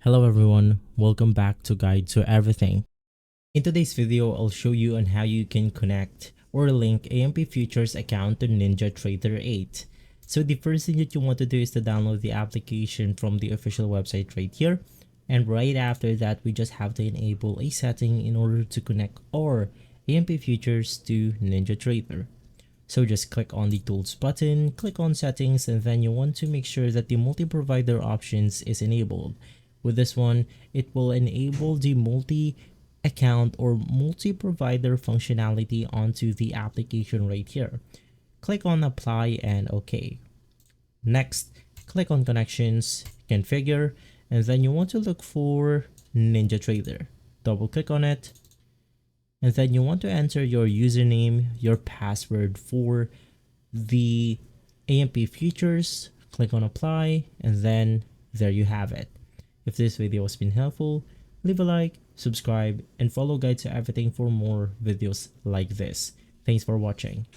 Hello everyone, welcome back to Guide to Everything. In today's video, I'll show you on how you can connect or link AMP Futures account to NinjaTrader 8. So the first thing that you want to do is to download the application from the official website right here. And right after that, we just have to enable a setting in order to connect our AMP Futures to NinjaTrader. So just click on the tools button, click on settings, and then you want to make sure that the multi-provider options is enabled. With this one, it will enable the multi-account or multi-provider functionality onto the application right here. Click on apply and OK. Next, click on connections, configure, and then you want to look for NinjaTrader. Double click on it. And then you want to enter your username, your password for the AMP Futures. Click on apply, and then there you have it. If this video has been helpful, leave a like, subscribe, and follow Guide to Everything for more videos like this. Thanks for watching.